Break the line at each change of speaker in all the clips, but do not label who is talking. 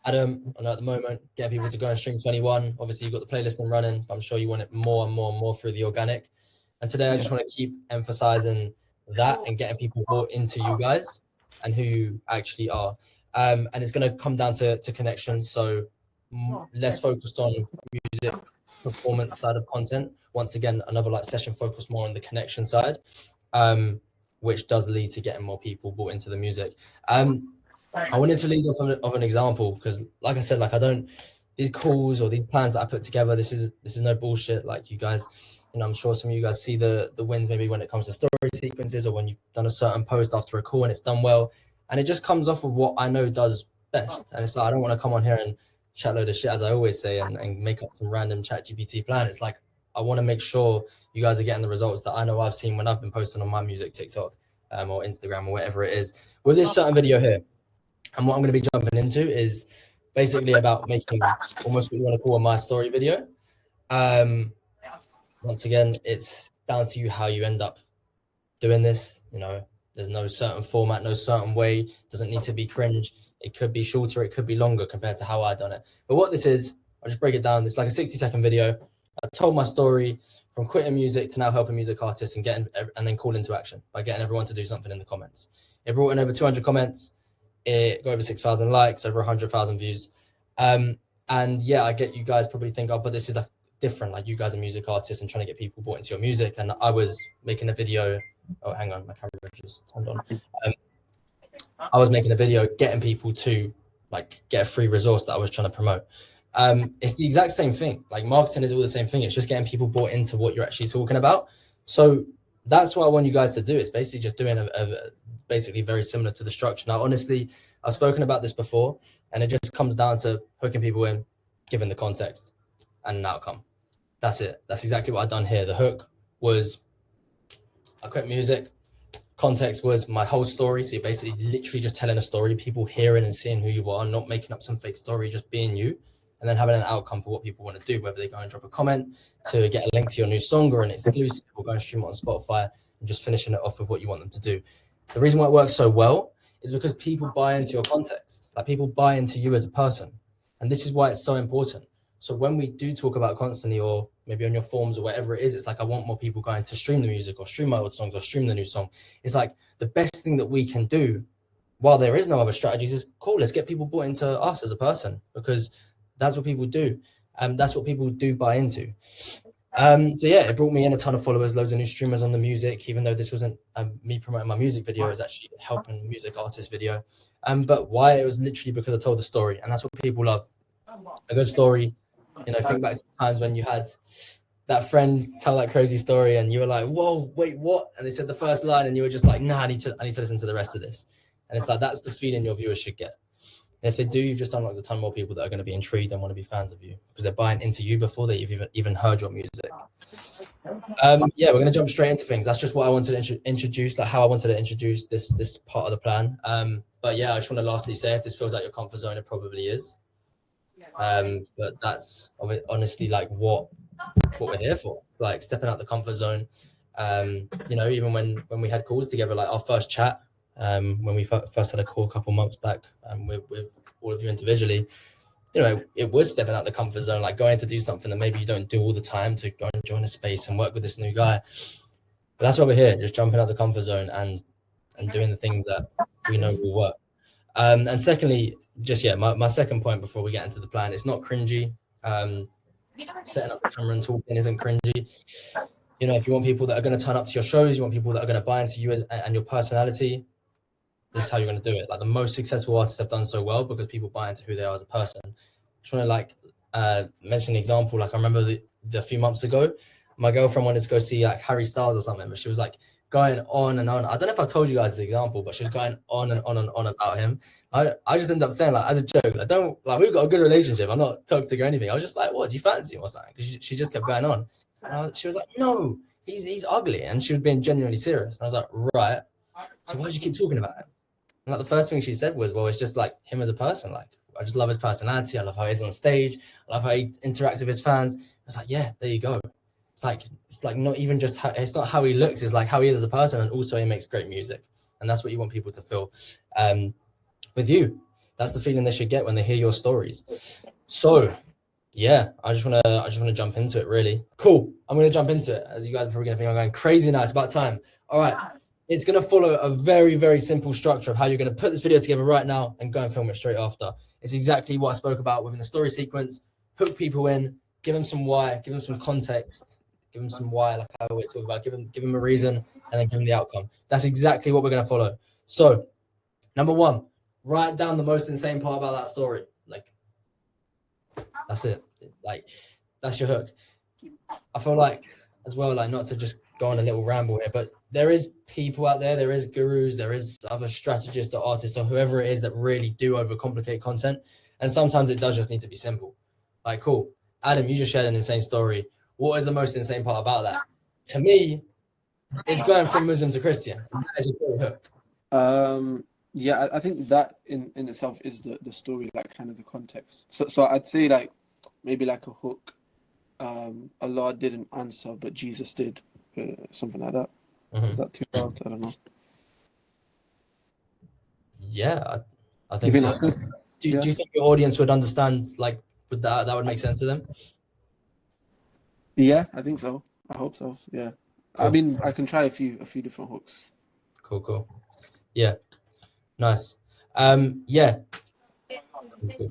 Adam, I know at the moment, get people to go and stream 21. Obviously, you've got the playlist and running, but I'm sure you want it more and more and more through the organic. And today, I just want to keep emphasizing that and getting people bought into you guys and who you actually are. And it's going to come down to connections. So less focused on music performance side of content. Once again, another like session focused more on the connection side, which does lead to getting more people bought into the music. I wanted to lead off of an example because, like I said, like I don't these calls or these plans that I put together. This is no bullshit. Like you guys, you know, I'm sure some of you guys see the wins maybe when it comes to story sequences or when you've done a certain post after a call and it's done well, and it just comes off of what I know does best. And it's like I don't want to come on here and chat load of shit, as I always say, and make up some random ChatGPT plan. It's like I want to make sure you guys are getting the results that I know I've seen when I've been posting on my music TikTok or Instagram or whatever it is with this certain video here. And what I'm going to be jumping into is basically about making almost what you want to call a my story video. Once again, it's down to you how you end up doing this. You know, there's no certain format, no certain way. It doesn't need to be cringe. It could be shorter, it could be longer compared to how I done it. But what this is, I'll just break it down. It's like a 60-second video. I told my story from quitting music to now helping music artists and then call into action by getting everyone to do something in the comments. It brought in over 200 comments. It got over 6,000 likes, over 100,000 views. And yeah, I get you guys probably think, oh, but this is like different. Like you guys are music artists and trying to get people bought into your music. And I was making a video. Oh, hang on, my camera just turned on. I was making a video getting people to like get a free resource that I was trying to promote. It's the exact same thing. Like marketing is all the same thing. It's just getting people bought into what you're actually talking about. So that's what I want you guys to do. It's basically just doing basically very similar to the structure. Now, honestly, I've spoken about this before, and it just comes down to hooking people in, giving the context and an outcome. That's it. That's exactly what I've done here. The hook was I quit music. Context was my whole story. So you're basically literally just telling a story, people hearing and seeing who you are, not making up some fake story, just being you, and then having an outcome for what people want to do, whether they go and drop a comment to get a link to your new song or an exclusive, or go and stream it on Spotify, and just finishing it off with what you want them to do. The reason why it works so well is because people buy into your context. Like people buy into you as a person. And this is why it's so important. So when we do talk about constantly, or maybe on your forums or whatever it is, it's like, I want more people going to stream the music or stream my old songs or stream the new song. It's like the best thing that we can do while there is no other strategies is cool. Let's get people bought into us as a person, because that's what people do. That's what people do buy into. So yeah, it brought me in a ton of followers, loads of new streamers on the music, even though this wasn't me promoting my music video, it was actually helping music artist video. But why? It was literally because I told the story, and that's what people love. A good story. You know, think back to times when you had that friend tell that crazy story and you were like, whoa, wait, what? And they said the first line and you were just like, nah, I need to listen to the rest of this. And it's like, that's the feeling your viewers should get. And if they do, you've just unlocked a ton more people that are going to be intrigued and want to be fans of you, because they're buying into you before they've even heard your music. Yeah, we're going to jump straight into things. That's just what I wanted to introduce, like how I wanted to introduce this part of the plan. But yeah, I just want to lastly say, if this feels like your comfort zone, it probably is. But that's honestly like what we're here for. It's like stepping out the comfort zone. You know, even when we had calls together, like our first chat, when we first had a call a couple months back with all of you individually, you know, it was stepping out the comfort zone, like going to do something that maybe you don't do all the time, to go and join a space and work with this new guy. But that's why we're here, just jumping out the comfort zone and doing the things that we know will work. And secondly, just yeah, my second point before we get into the plan, it's not cringy. Setting up the camera and talking isn't cringy. You know, if you want people that are going to turn up to your shows, you want people that are going to buy into you and your personality, this is how you're going to do it. Like the most successful artists have done so well because people buy into who they are as a person. I just want to like mention an example. Like I remember a few months ago, my girlfriend wanted to go see like Harry Styles or something, but she was like going on and on. I don't know if I told you guys the example, but she was going on and on and on about him. I just ended up saying, like, as a joke, like we've got a good relationship. I'm not toxic or anything. I was just like, what, do you fancy him or something? Because she just kept going on. And she was like, no, he's ugly. And she was being genuinely serious. And I was like, right. So why did you keep talking about him? And like the first thing she said was, well, it's just like him as a person. Like, I just love his personality. I love how he's on stage. I love how he interacts with his fans. I was like, yeah, there you go. It's like not even just it's not how he looks, it's like how he is as a person, and also he makes great music. And that's what you want people to feel with you. That's the feeling they should get when they hear your stories. So yeah, I just wanna jump into it really. Cool. I'm gonna jump into it, as you guys are probably gonna think I'm going crazy now. It's about time. All right. It's gonna follow a very, very simple structure of how you're gonna put this video together right now and go and film it straight after. It's exactly what I spoke about within the story sequence. Hook people in, give them some why, give them some context, give them some why, like I always talk about, give them a reason, and then give them the outcome. That's exactly what we're gonna follow. So, number one, write down the most insane part about that story. Like, that's it. Like, that's your hook. I feel like, as well, like, not to just go on a little ramble here, but there is people out there, there is gurus, there is other strategists or artists or whoever it is that really do overcomplicate content. And sometimes it does just need to be simple. Like, cool. Adam, you just shared an insane story. What is the most insane part about that? To me, it's going from Muslim to Christian. That is a great hook.
Yeah, I think that in itself is the story, like kind of the context. So I'd say like maybe like a hook. Allah didn't answer, but Jesus did. Something like that. Is that too hard? I don't know.
Yeah, I think so. Do you think your audience would understand, like, would that would make sense to them?
Yeah, I think so. I hope so. Yeah. Cool. I mean, I can try a few different hooks.
Cool. Yeah. Nice. Yeah.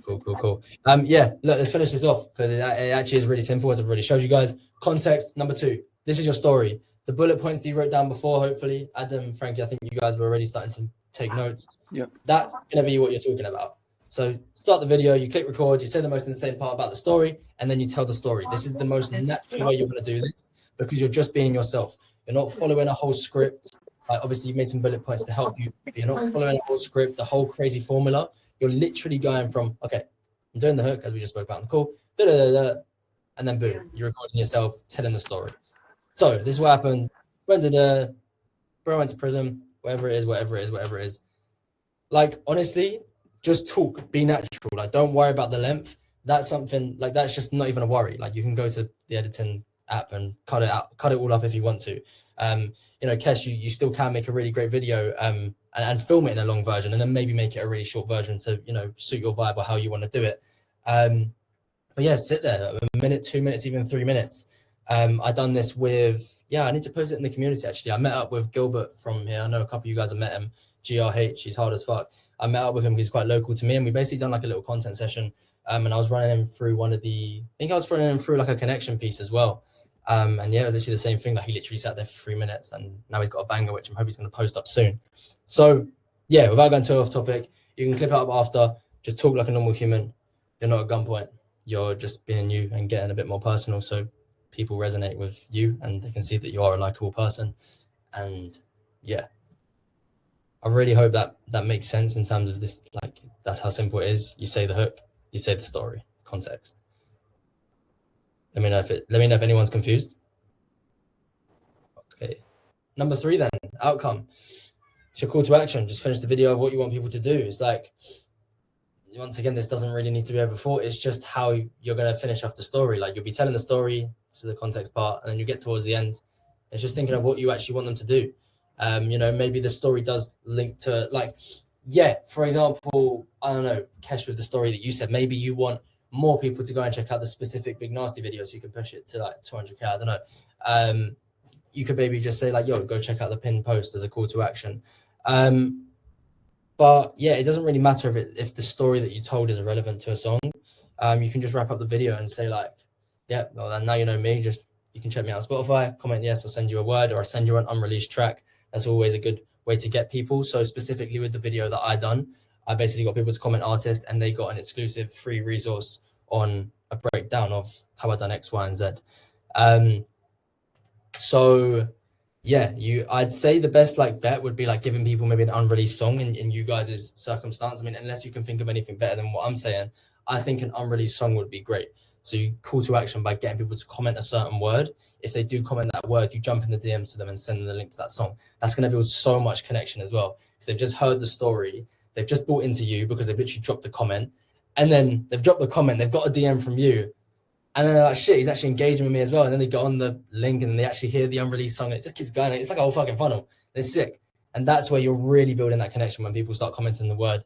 Cool. Yeah, look, let's finish this off because it actually is really simple, as I've already showed you guys. Context, number 2. This is your story. The bullet points that you wrote down before, hopefully. Adam, Frankie, I think you guys were already starting to take notes.
Yep.
That's going to be what you're talking about. So start the video, you click record, you say the most insane part about the story, and then you tell the story. This is the most natural way you're going to do this because you're just being yourself. You're not following a whole script. Like, obviously, you've made some bullet points to help you. You're not following a whole script, the whole crazy formula. You're literally going from, okay, I'm doing the hook, as we just spoke about on the call, and then boom, you're recording yourself telling the story. So this is what happened. Bro went to prison, whatever it is. Like, honestly, just talk, be natural. Like, don't worry about the length. That's something, like, that's just not even a worry. Like, you can go to the editing app and cut it all up if you want to. You know, Kesh, you still can make a really great video and film it in a long version, and then maybe make it a really short version to, you know, suit your vibe or how you want to do it. But yeah, sit there a minute, 2 minutes, even 3 minutes. I done this with, I need to post it in the community, actually. I met up with Gilbert from here. I know a couple of you guys have met him. GRH, he's hard as fuck. I met up with him because he's quite local to me, and we basically done like a little content session. And I was running him through like a connection piece as well. And yeah, it was actually the same thing. Like, he literally sat there for 3 minutes, and now he's got a banger, which I'm hoping he's going to post up soon. So yeah, without going too off topic, you can clip it up after. Just talk like a normal human. You're not at gunpoint. You're just being you and getting a bit more personal, so people resonate with you and they can see that you are a likable person. And yeah, I really hope that makes sense in terms of this. Like, that's how simple it is. You say the hook, you say the story, context. Let me know if anyone's confused. Okay. Number 3 then, outcome. It's your call to action. Just finish the video of what you want people to do. It's like, once again, this doesn't really need to be overthought. It's just how you're going to finish off the story. Like, you'll be telling the story, this is the context part, and then you get towards the end. It's just thinking of what you actually want them to do. You know, maybe the story does link to, like, for example, I don't know, Kesh, with the story that you said, maybe you want more people to go and check out the specific Big Nasty video so you can push it to like 200k. I don't know. You could maybe just say like, yo, go check out the pinned post as a call to action. But yeah, it doesn't really matter if the story that you told is irrelevant to a song. You can just wrap up the video and say like, well, then now you know me. Just, you can check me out on Spotify, comment yes, I'll send you a word, or I'll send you an unreleased track. That's always a good way to get people. So specifically with the video that I done, I basically got people to comment artist, and they got an exclusive free resource on a breakdown of how I done X, Y, and Z. So yeah, I'd say the best like bet would be like giving people maybe an unreleased song in you guys' circumstance. I mean, unless you can think of anything better than what I'm saying, I think an unreleased song would be great. So you call to action by getting people to comment a certain word. If they do comment that word, you jump in the DMs to them and send them the link to that song. That's going to build so much connection as well, because they've just heard the story. They've just bought into you because they've literally dropped the comment, and then they've dropped the comment, they've got a DM from you, and then they're like, shit, he's actually engaging with me as well. And then they go on the link and they actually hear the unreleased song, and it just keeps going. It's like a whole fucking funnel. It's sick. And that's where you're really building that connection, when people start commenting the word